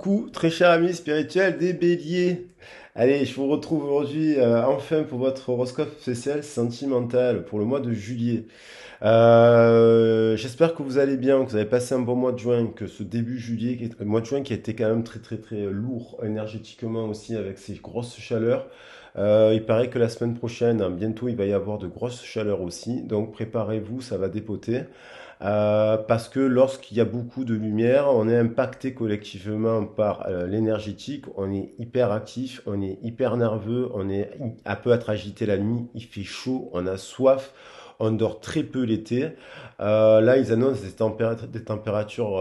Coucou, très cher ami spirituel des béliers. Allez, je vous retrouve aujourd'hui enfin pour votre horoscope spécial sentimental pour le mois de juillet. J'espère que vous allez bien, que vous avez passé un bon mois de juin, que ce début juillet, le mois de juin qui a été quand même très lourd énergétiquement aussi avec ces grosses chaleurs. Il paraît que la semaine prochaine, hein, bientôt, il va y avoir de grosses chaleurs aussi, donc préparez-vous, ça va dépoter. Parce que lorsqu'il y a beaucoup de lumière, on est impacté collectivement par l'énergétique, on est hyper actif, on est hyper nerveux, on est un peu être agité la nuit, il fait chaud, on a soif, on dort très peu l'été. Là, ils annoncent des températures.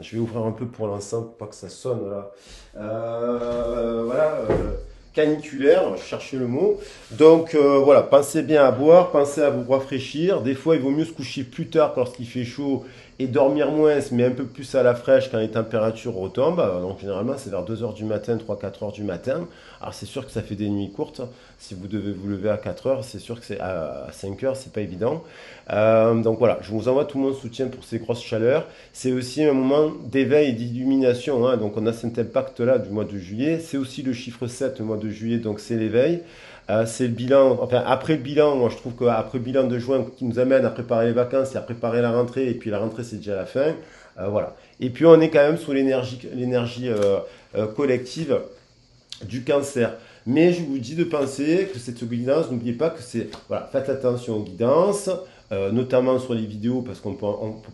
Je vais ouvrir un peu pour l'instant pour pas que ça sonne là. Voilà. Caniculaire, cherchez le mot. Donc voilà, pensez bien à boire, pensez à vous rafraîchir. Des fois, il vaut mieux se coucher plus tard lorsqu'il fait chaud et dormir moins, mais un peu plus à la fraîche quand les températures retombent. Donc généralement, c'est vers 2 heures du matin, 3-4 heures du matin. Alors c'est sûr que ça fait des nuits courtes. Si vous devez vous lever à 4 heures, c'est sûr que c'est à 5 heures, c'est pas évident. Donc voilà, je vous envoie tout mon soutien pour ces grosses chaleurs. C'est aussi un moment d'éveil et d'illumination, hein. Donc on a cet impact-là du mois de juillet. C'est aussi le chiffre 7 le mois de juillet, donc c'est l'éveil. C'est le bilan, enfin après le bilan, moi je trouve qu'après le bilan de juin qui nous amène à préparer les vacances et à préparer la rentrée, et puis la rentrée c'est déjà la fin, voilà. Et puis on est quand même sous l'énergie collective du cancer. Mais je vous dis de penser que cette guidance, n'oubliez pas que c'est, voilà, faites attention aux guidances, notamment sur les vidéos, parce qu'on peut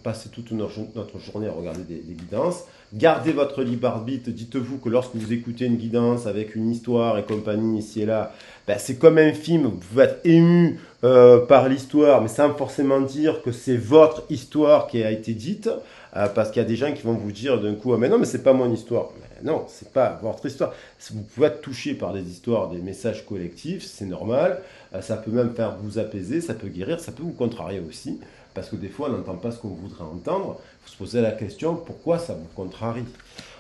passer toute notre journée à regarder des guidances. Gardez votre libre arbitre, dites-vous que lorsque vous écoutez une guidance avec une histoire et compagnie ici et là, ben, c'est comme un film, vous pouvez être ému par l'histoire, mais sans forcément dire que c'est votre histoire qui a été dite, parce qu'il y a des gens qui vont vous dire d'un coup, ah, mais non, mais c'est pas mon histoire. Mais non, c'est pas votre histoire. Vous pouvez être touché par des histoires, des messages collectifs, c'est normal. Ça peut même faire vous apaiser, ça peut guérir, ça peut vous contrarier aussi. Parce que des fois, on n'entend pas ce qu'on voudrait entendre. Il faut se poser la question, pourquoi ça vous contrarie?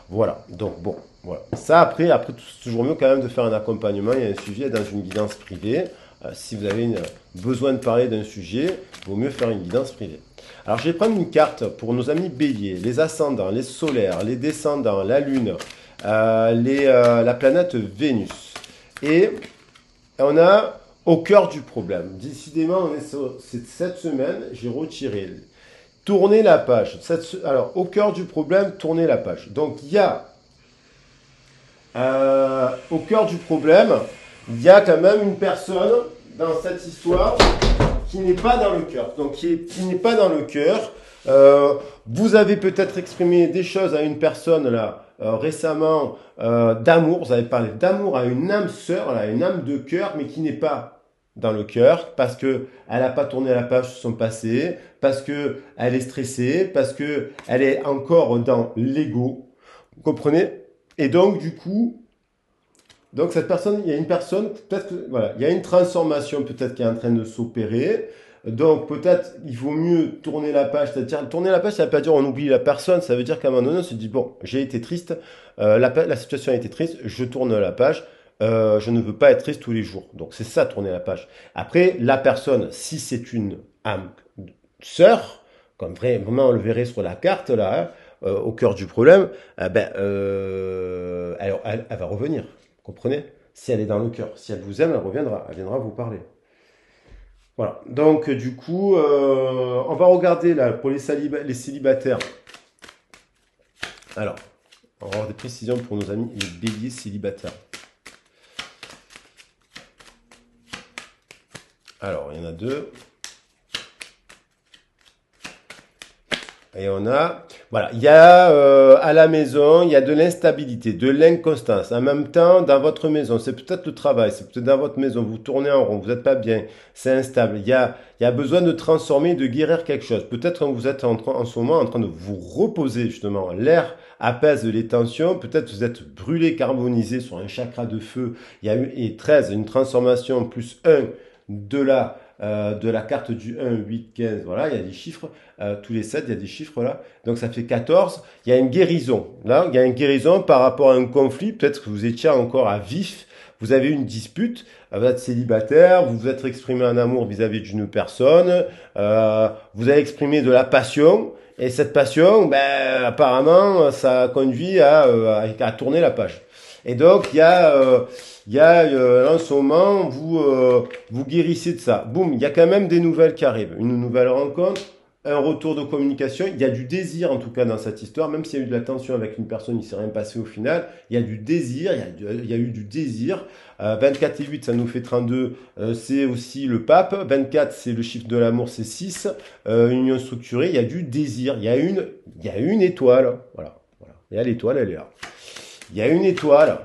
Voilà, donc bon, voilà. Ça, après, c'est toujours mieux quand même de faire un accompagnement et un sujet dans une guidance privée. Si vous avez besoin de parler d'un sujet, il vaut mieux faire une guidance privée. Alors, je vais prendre une carte pour nos amis béliers, les ascendants, les solaires, les descendants, la lune, la planète Vénus. Et on a au cœur du problème. Décidément, on est sur cette semaine, j'ai retiré. Tournez la page. Alors, au cœur du problème, tournez la page. Donc, il y a, au cœur du problème, il y a quand même une personne dans cette histoire qui n'est pas dans le cœur. Donc, qui n'est pas dans le cœur. Vous avez peut-être exprimé des choses à une personne là récemment d'amour. Vous avez parlé d'amour à une âme sœur, là, une âme de cœur, mais qui n'est pas dans le cœur parce que elle n'a pas tourné la page sur son passé, parce que elle est stressée, parce que elle est encore dans l'ego. Vous comprenez? Et donc du coup, donc cette personne, il y a une personne, peut-être que voilà, il y a une transformation peut-être qui est en train de s'opérer. Donc peut-être il vaut mieux tourner la page, c'est-à-dire tourner la page, ça ne veut pas dire on oublie la personne, ça veut dire qu'à un moment donné on se dit bon, j'ai été triste, la situation a été triste, je tourne la page, je ne veux pas être triste tous les jours. Donc c'est ça tourner la page. Après la personne, si c'est une âme sœur, comme vraiment on le verrait sur la carte là, hein, au cœur du problème, elle va revenir. Vous comprenez? Si elle est dans le cœur, si elle vous aime, elle reviendra, elle viendra vous parler. Voilà, donc du coup, on va regarder là pour les célibataires. Alors, on va avoir des précisions pour nos amis les béliers célibataires. Alors, il y en a deux. Et on a, voilà, il y a à la maison, il y a de l'instabilité, de l'inconstance. En même temps, dans votre maison, c'est peut-être le travail, c'est peut-être dans votre maison, vous tournez en rond, vous n'êtes pas bien, c'est instable. Il y a besoin de transformer, de guérir quelque chose. Peut-être que vous êtes en ce moment en train de vous reposer justement. L'air apaise les tensions. Peut-être que vous êtes brûlé, carbonisé sur un chakra de feu. Il y a eu et 13, une transformation plus un de la carte du 1, 8, 15, voilà, il y a des chiffres, tous les 7, il y a des chiffres là, donc ça fait 14, il y a une guérison, là, il y a une guérison par rapport à un conflit, peut-être que vous étiez encore à vif, vous avez une dispute, vous êtes célibataire, vous vous êtes exprimé un amour vis-à-vis d'une personne, vous avez exprimé de la passion, Et cette passion, ben, apparemment, ça conduit à tourner la page. Et donc, en ce moment, vous guérissez de ça. Boum, il y a quand même des nouvelles qui arrivent. Une nouvelle rencontre, un retour de communication. Il y a du désir, en tout cas, dans cette histoire. Même s'il y a eu de la tension avec une personne, il ne s'est rien passé au final. Il y a du désir, il y a eu du désir. 24 et 8, ça nous fait 32. C'est aussi le pape. 24, c'est le chiffre de l'amour, c'est 6. Union structurée, il y a du désir. Il y a une étoile. Voilà. Il y a l'étoile, elle est là. Il y a une étoile,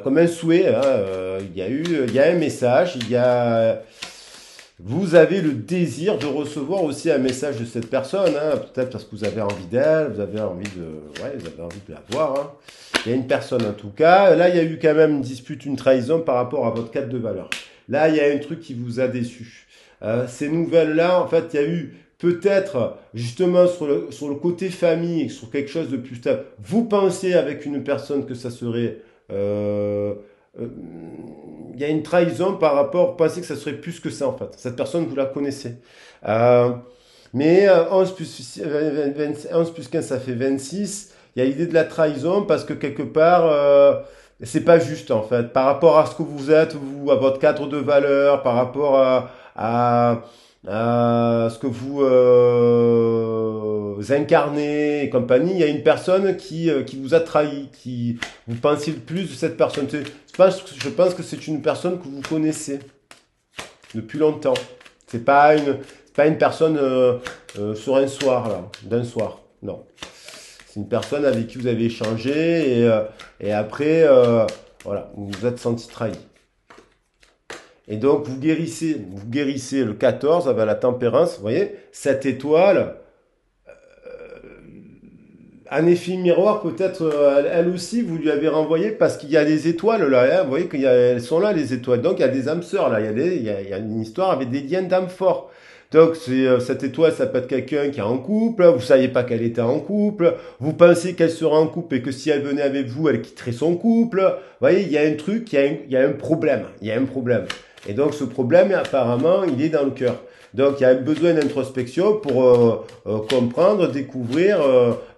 comme un souhait. Hein, il y a un message. Vous avez le désir de recevoir aussi un message de cette personne. Hein, peut-être parce que vous avez envie d'elle, vous avez envie de la voir. Hein. Il y a une personne en tout cas. Là, il y a eu quand même une dispute, une trahison par rapport à votre 4 de valeur. Là, il y a un truc qui vous a déçu. Ces nouvelles-là, en fait, il y a eu peut-être justement sur le côté famille, sur quelque chose de plus stable. Vous pensez avec une personne que ça serait... il y a une trahison par rapport... Vous pensez que ça serait plus que ça en fait. Cette personne, vous la connaissez. Mais 11 plus 15, ça fait 26. Il y a l'idée de la trahison parce que quelque part... c'est pas juste en fait. Par rapport à ce que vous êtes, vous, à votre cadre de valeur, par rapport à ce que vous incarnez et compagnie, il y a une personne qui vous a trahi, qui vous pensez le plus de cette personne. Je pense que c'est une personne que vous connaissez depuis longtemps. C'est pas une personne sur un soir là, d'un soir. Non. C'est une personne avec qui vous avez échangé et après, voilà, vous vous êtes senti trahi. Et donc, vous guérissez le 14 avec la tempérance. Vous voyez, cette étoile, un effet miroir, peut-être, elle aussi, vous lui avez renvoyé parce qu'il y a des étoiles là. Hein, vous voyez qu'elles sont là, les étoiles. Donc, il y a des âmes sœurs là. Il y a une histoire avec des liens d'âmes forts. Donc, cette étoile, ça peut être quelqu'un qui est en couple, vous ne saviez pas qu'elle était en couple, vous pensez qu'elle serait en couple et que si elle venait avec vous, elle quitterait son couple. Vous voyez, il y a un truc, il y a un problème. Et donc, ce problème, apparemment, il est dans le cœur. Donc, il y a besoin d'introspection pour comprendre, découvrir,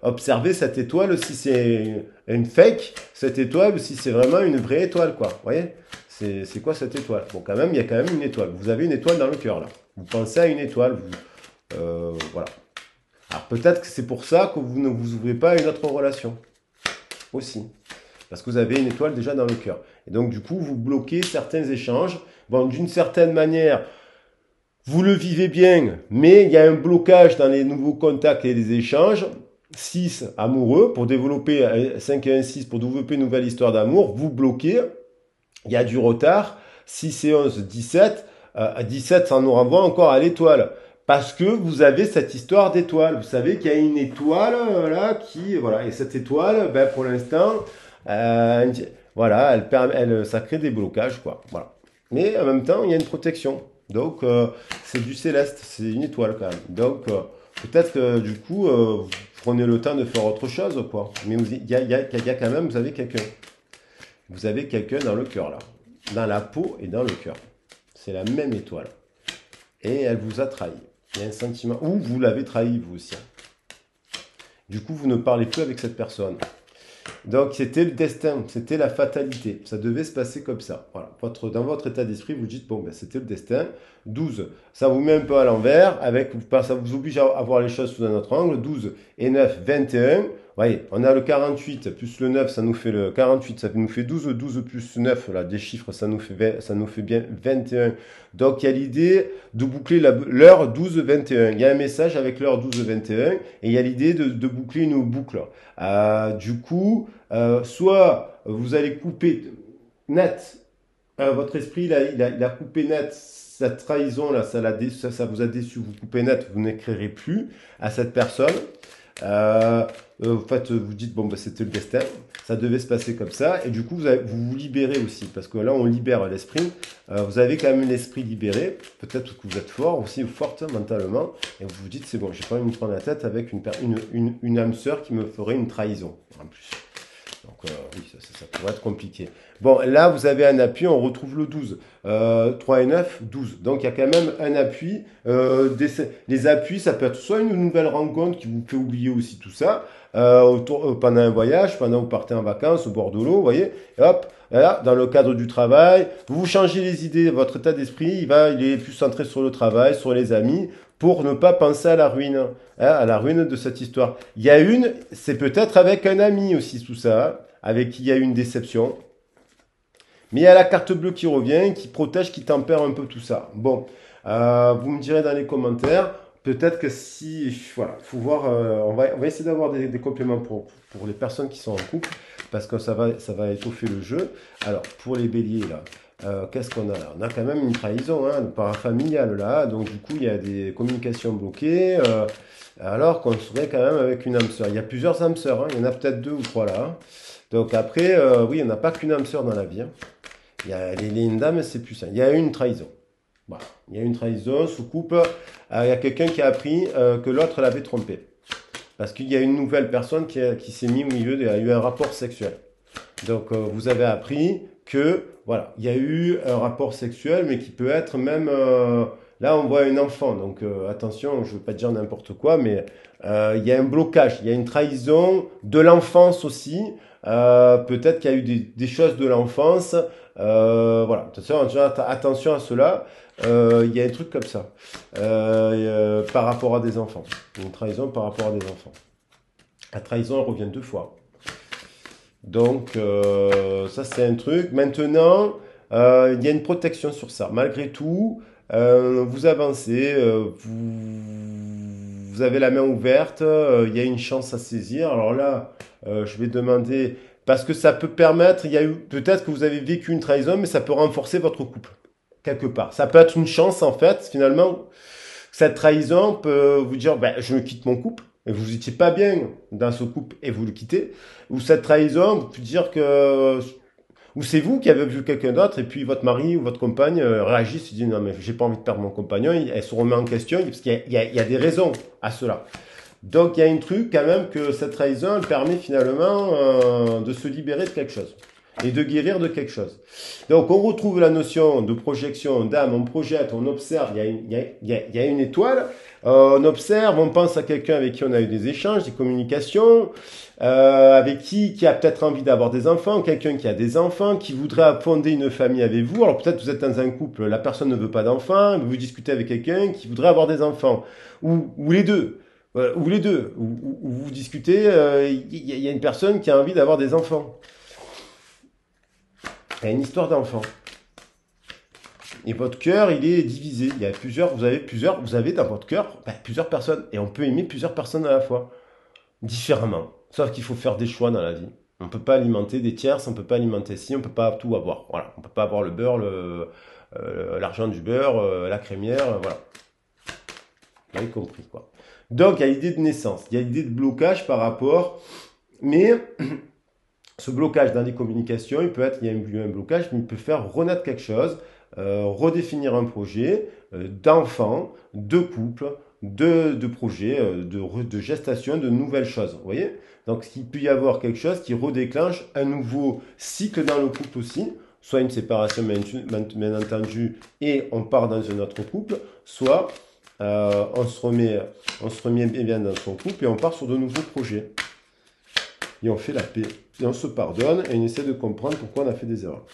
observer cette étoile, si c'est une fake, cette étoile, ou si c'est vraiment une vraie étoile, quoi. Vous voyez, c'est quoi cette étoile? Bon, quand même, il y a quand même une étoile. Vous avez une étoile dans le cœur, là. Vous pensez à une étoile, voilà. Alors peut-être que c'est pour ça que vous ne vous ouvrez pas à une autre relation, aussi. Parce que vous avez une étoile déjà dans le cœur. Et donc du coup, vous bloquez certains échanges. Bon, d'une certaine manière, vous le vivez bien, mais il y a un blocage dans les nouveaux contacts et les échanges. 6, amoureux, pour développer 5 et 1, 6, pour développer une nouvelle histoire d'amour, vous bloquez. Il y a du retard. 6 et 11, 17. 17, ça nous renvoie encore à l'étoile. Parce que vous avez cette histoire d'étoile. Vous savez qu'il y a une étoile là qui... Voilà. Et cette étoile, ben, pour l'instant, voilà, ça crée des blocages, quoi. Voilà. Mais en même temps, il y a une protection. Donc, c'est du céleste. C'est une étoile quand même. Donc, peut-être que du coup, vous prenez le temps de faire autre chose, quoi. Mais il y a quand même, vous avez quelqu'un. Vous avez quelqu'un dans le cœur, là. Dans la peau et dans le cœur. C'est la même étoile. Et elle vous a trahi. Il y a un sentiment. Ou vous l'avez trahi, vous aussi. Du coup, vous ne parlez plus avec cette personne. Donc, c'était le destin. C'était la fatalité. Ça devait se passer comme ça. Voilà. Dans votre état d'esprit, vous dites, bon, ben, c'était le destin. 12, ça vous met un peu à l'envers. Ça vous oblige à voir les choses sous un autre angle. 12 et 9, 21. Vous voyez, on a le 48 plus le 9, ça nous fait le 48, ça nous fait 12, 12 plus 9, là, des chiffres, ça nous fait bien 21. Donc, il y a l'idée de boucler l'heure 12, 21. Il y a un message avec l'heure 12, 21, et il y a l'idée de boucler une boucle. Du coup, soit vous allez couper net, votre esprit, il a coupé net cette trahison, là, ça vous a déçu, vous coupez net, vous n'écrirez plus à cette personne. En fait, vous dites, bon, bah, c'était le destin, ça devait se passer comme ça, et du coup, vous vous libérez aussi, parce que là, on libère l'esprit, vous avez quand même l'esprit libéré, peut-être que vous êtes fort aussi, ou forte mentalement, et vous vous dites, c'est bon, j'ai pas envie de me prendre la tête avec une âme sœur qui me ferait une trahison, en plus. Donc, oui, ça pourrait être compliqué. Bon, là, vous avez un appui, on retrouve le 12. 3 et 9, 12. Donc, il y a quand même un appui. Les appuis, ça peut être soit une nouvelle rencontre qui vous fait oublier aussi tout ça, pendant un voyage, pendant que vous partez en vacances au bord de l'eau, vous voyez. Et hop, là, dans le cadre du travail, vous changez les idées, votre état d'esprit, il est plus centré sur le travail, sur les amis, pour ne pas penser à la ruine, hein, à la ruine de cette histoire. Il y a c'est peut-être avec un ami aussi tout ça, hein, avec qui il y a eu une déception. Mais il y a la carte bleue qui revient, qui protège, qui tempère un peu tout ça. Bon, vous me direz dans les commentaires, peut-être que si, voilà, faut voir, on va essayer d'avoir des compléments pour les personnes qui sont en couple, parce que ça va étoffer le jeu. Alors, pour les béliers, là, qu'est-ce qu'on a là? On a quand même une trahison, hein, parafamiliale, là, donc du coup, il y a des communications bloquées, alors qu'on serait quand même avec une âme sœur. Il y a plusieurs âmes sœurs, hein, il y en a peut-être 2 ou 3 là, hein. Donc après, oui, on n'a pas qu'une âme sœur dans la vie, hein. Il y a les dames, c'est plus ça. Il y a une trahison. Voilà. Il y a une trahison sous couple. Il y a quelqu'un qui a appris que l'autre l'avait trompé. Parce qu'il y a une nouvelle personne qui s'est mise au milieu, il y a eu un rapport sexuel. Donc vous avez appris que, voilà, il y a eu un rapport sexuel, mais qui peut être même... là, on voit un enfant. Donc attention, je ne veux pas dire n'importe quoi, mais il y a un blocage. Il y a une trahison de l'enfance aussi. Peut-être qu'il y a eu des choses de l'enfance. Voilà, attention à cela. Il y a un truc comme ça par rapport à des enfants. Une trahison par rapport à des enfants. La trahison, elle revient 2 fois. Donc, ça, c'est un truc. Maintenant, il y a une protection sur ça. Malgré tout, vous avancez, vous avez la main ouverte, il y a une chance à saisir. Alors là, je vais demander... Parce que ça peut permettre, il y a eu peut-être que vous avez vécu une trahison, mais ça peut renforcer votre couple, quelque part. Ça peut être une chance, en fait, finalement. Cette trahison peut vous dire, ben, je me quitte mon couple, et vous n'étiez pas bien dans ce couple, et vous le quittez. Ou cette trahison peut dire que, ou c'est vous qui avez vu quelqu'un d'autre, et puis votre mari ou votre compagne réagit, se dit, non, mais j'ai pas envie de perdre mon compagnon, elle se remet en question, parce qu'il y a des raisons à cela. Donc il y a un truc quand même que cette trahison elle permet finalement de se libérer de quelque chose et de guérir de quelque chose. Donc on retrouve la notion de projection d'âme, on projette, on observe, il y a une étoile, on observe, on pense à quelqu'un avec qui on a eu des échanges, des communications, avec qui a peut-être envie d'avoir des enfants, quelqu'un qui a des enfants, qui voudrait fonder une famille avec vous. Alors peut-être vous êtes dans un couple, la personne ne veut pas d'enfants, vous discutez avec quelqu'un qui voudrait avoir des enfants, ou les deux. Ou les deux, où vous discutez, il y a une personne qui a envie d'avoir des enfants. Il y a une histoire d'enfant. Et votre cœur, il est divisé. Il y a vous avez dans votre cœur plusieurs personnes. Et on peut aimer plusieurs personnes à la fois, différemment. Sauf qu'il faut faire des choix dans la vie. On ne peut pas alimenter des tierces, on ne peut pas alimenter on ne peut pas tout avoir. Voilà. On ne peut pas avoir le beurre, l'argent du beurre, la crémière, voilà. Vous avez compris, quoi. Donc, il y a l'idée de naissance, il y a l'idée de blocage par rapport, mais ce blocage dans les communications, il y a un blocage, mais il peut faire renaître quelque chose, redéfinir un projet d'enfant, de couple, de projet, de gestation, de nouvelles choses, vous voyez? Donc, il peut y avoir quelque chose qui redéclenche un nouveau cycle dans le couple aussi, soit une séparation bien entendu et on part dans un autre couple, soit... on se remet bien dans son couple et on part sur de nouveaux projets. Et on fait la paix. Et on se pardonne et on essaie de comprendre pourquoi on a fait des erreurs.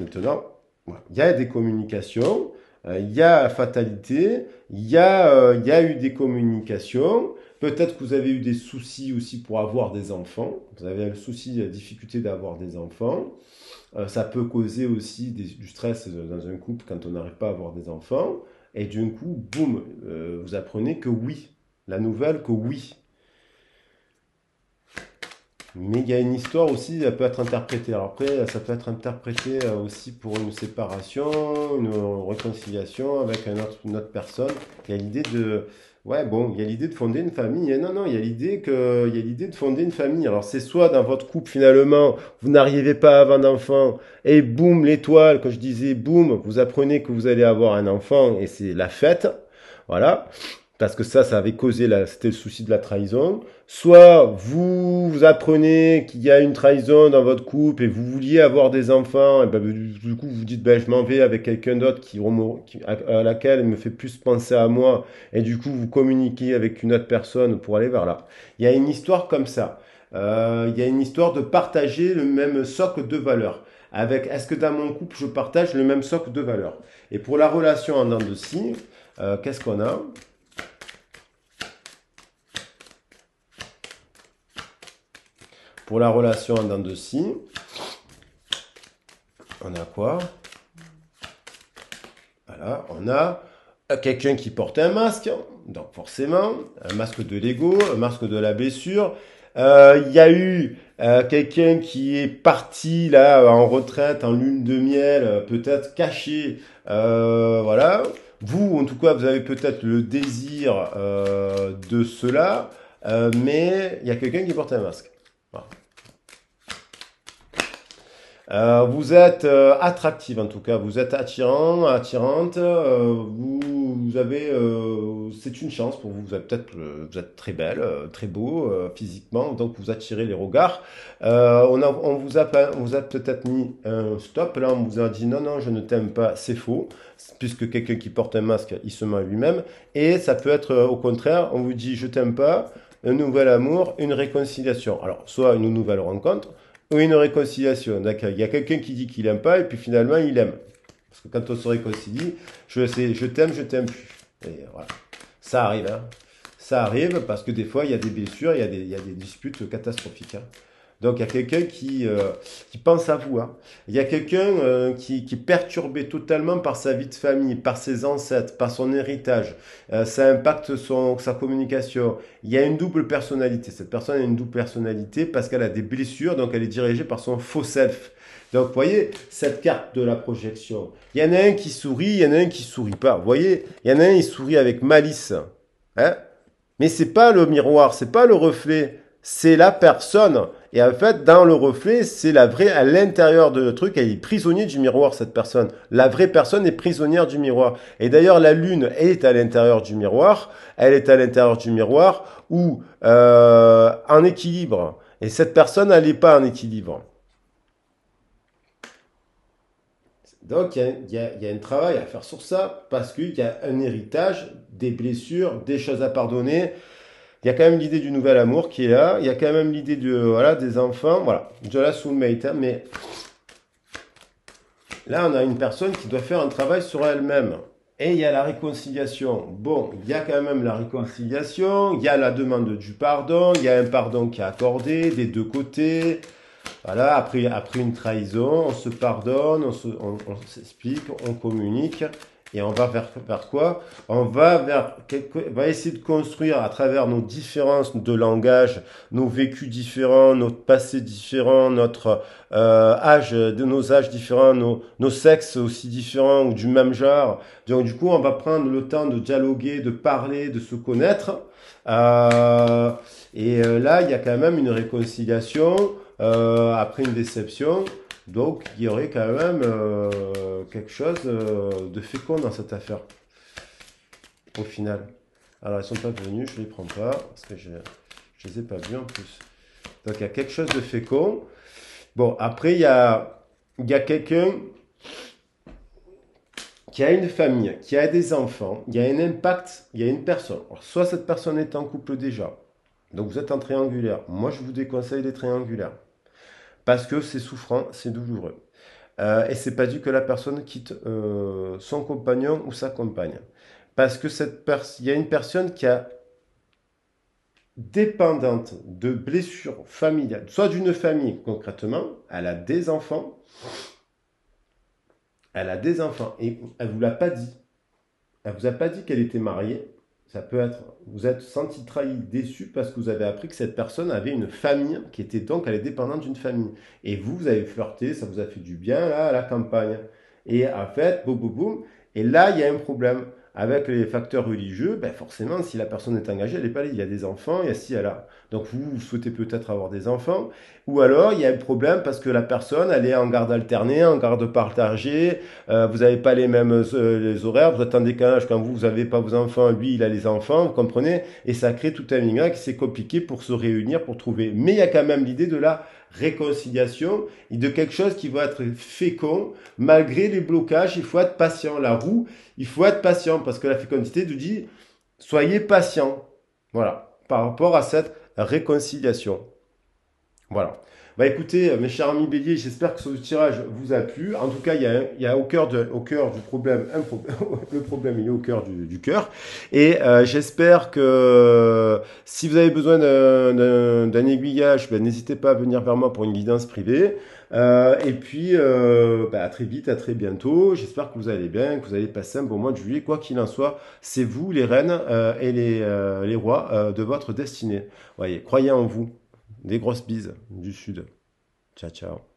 Maintenant, voilà. Il y a des communications, il y a fatalité, il y a eu des communications. Peut-être que vous avez eu des soucis aussi pour avoir des enfants. Vous avez le souci, la difficulté d'avoir des enfants. Ça peut causer aussi du stress dans un couple quand on n'arrive pas à avoir des enfants. Et d'un coup, boum, vous apprenez que oui. La nouvelle que oui. Mais il y a une histoire aussi, elle peut être interprétée. Alors après, ça peut être interprété aussi pour une séparation, une réconciliation avec une autre personne. Il y a l'idée de... Ouais, bon, il y a l'idée de fonder une famille. Et non, il y a l'idée de fonder une famille. Alors c'est soit dans votre couple, finalement, vous n'arrivez pas à avoir d'enfant, et boum, l'étoile, quand je disais boum, vous apprenez que vous allez avoir un enfant, et c'est la fête. Voilà. parce que ça avait causé, c'était le souci de la trahison. Soit vous apprenez qu'il y a une trahison dans votre couple et vous vouliez avoir des enfants, et ben, du coup vous dites ben, je m'en vais avec quelqu'un d'autre à laquelle il me fait plus penser à moi, et du coup vous communiquez avec une autre personne pour aller vers là. Il y a une histoire comme ça. Il y a une histoire de partager le même socle de valeurs. Avec est-ce que dans mon couple je partage le même socle de valeurs? Et pour la relation en dents de scie, qu'est-ce qu'on a? Pour la relation en dents de scie, on a quoi? Voilà, on a quelqu'un qui porte un masque, donc forcément, un masque de l'ego, un masque de la blessure. Il y a eu quelqu'un qui est parti là en retraite, en lune de miel, peut-être caché, voilà. Vous, en tout cas, vous avez peut-être le désir de cela, mais il y a quelqu'un qui porte un masque. Voilà. Vous êtes attractive en tout cas, vous êtes attirant, attirante, vous avez, c'est une chance pour vous, vous êtes très belle, très beau physiquement, donc vous attirez les regards. On vous a peut-être mis un stop, là on vous a dit non, non, je ne t'aime pas, c'est faux, puisque quelqu'un qui porte un masque, il se ment à lui-même, et ça peut être au contraire, on vous dit je t'aime pas, un nouvel amour, une réconciliation. Alors, soit une nouvelle rencontre, ou une réconciliation. D'accord. Il y a quelqu'un qui dit qu'il aime pas et puis finalement il aime. Parce que quand on se réconcilie, je t'aime plus. Et voilà. Ça arrive, hein. Ça arrive parce que des fois il y a des blessures, il y a des disputes catastrophiques, hein. Donc il y a quelqu'un qui pense à vous, hein. Il y a quelqu'un qui est perturbé totalement par sa vie de famille, par ses ancêtres, par son héritage. Ça impacte sa communication. Il y a une double personnalité. Cette personne a une double personnalité parce qu'elle a des blessures, donc elle est dirigée par son faux self. Donc, vous voyez, cette carte de la projection. Il y en a un qui sourit, il y en a un qui sourit pas. Vous voyez, il y en a un qui sourit avec malice, hein? Mais c'est pas le miroir, c'est pas le reflet, c'est la personne. Et en fait, dans le reflet, c'est la vraie, à l'intérieur de le truc, elle est prisonnière du miroir, cette personne. La vraie personne est prisonnière du miroir. Et d'ailleurs, la lune est à l'intérieur du miroir. Elle est à l'intérieur du miroir ou en équilibre. Et cette personne, elle n'est pas en équilibre. Donc, il y a un travail à faire sur ça parce qu'il y a un héritage, des blessures, des choses à pardonner. Il y a quand même l'idée du nouvel amour qui est là. Il y a quand même l'idée voilà, des enfants. Voilà, de la soulmate. Hein, mais là, on a une personne qui doit faire un travail sur elle-même. Et il y a la réconciliation. Bon, il y a quand même la réconciliation. Il y a la demande du pardon. Il y a un pardon qui est accordé des deux côtés. Voilà, après une trahison, on se pardonne, on s'explique, on communique. Et on va vers quoi? On va essayer de construire à travers nos différences de langage, nos vécus différents, notre passé différent, notre nos âges différents, nos sexes aussi différents ou du même genre. Donc du coup, on va prendre le temps de dialoguer, de parler, de se connaître. Là, il y a quand même une réconciliation après une déception. Donc, il y aurait quand même quelque chose de fécond dans cette affaire, au final. Alors, ils sont pas venus, je les prends pas, parce que je les ai pas vus en plus. Donc, il y a quelque chose de fécond. Bon, après, il y a quelqu'un qui a une famille, qui a des enfants, il y a un impact, il y a une personne. Alors, soit cette personne est en couple déjà, donc vous êtes en triangulaire. Moi, je vous déconseille les triangulaires. Parce que c'est souffrant, c'est douloureux. Et c'est pas dû que la personne quitte son compagnon ou sa compagne. Parce que il y a une personne qui est dépendante de blessures familiales, soit d'une famille concrètement, elle a des enfants et elle vous l'a pas dit. Elle vous a pas dit qu'elle était mariée. Ça peut être, vous êtes senti trahi, déçu parce que vous avez appris que cette personne avait une famille qui était donc, elle est dépendante d'une famille. Et vous avez flirté, ça vous a fait du bien là à la campagne. Et en fait, boum, boum, boum. Et là, il y a un problème. avec les facteurs religieux, ben forcément, si la personne est engagée, elle n'est pas liée. Il y a des enfants, il y a ci, il y a là. Donc vous souhaitez peut-être avoir des enfants, ou alors il y a un problème parce que la personne, elle est en garde alternée, en garde partagée, vous n'avez pas les mêmes les horaires, vous êtes en décalage quand vous n'avez pas vos enfants, lui il a les enfants, vous comprenez? Et ça crée tout un mignon qui c'est compliqué pour se réunir, pour trouver. Mais il y a quand même l'idée de la réconciliation et de quelque chose qui va être fécond malgré les blocages. Il faut être patient. La roue, il faut être patient parce que la fécondité nous dit soyez patient. Voilà, par rapport à cette réconciliation. Voilà. Bah écoutez, mes chers amis béliers, j'espère que ce tirage vous a plu. En tout cas, il y a au cœur du problème, le problème il est au cœur du cœur. Et j'espère que si vous avez besoin d'un aiguillage, ben, n'hésitez pas à venir vers moi pour une guidance privée. Et puis, à très vite, à très bientôt. J'espère que vous allez bien, que vous allez passer un bon mois de juillet. Quoi qu'il en soit, c'est vous les reines et les rois de votre destinée. Voyez, croyez en vous. Des grosses bises du sud. Ciao, ciao.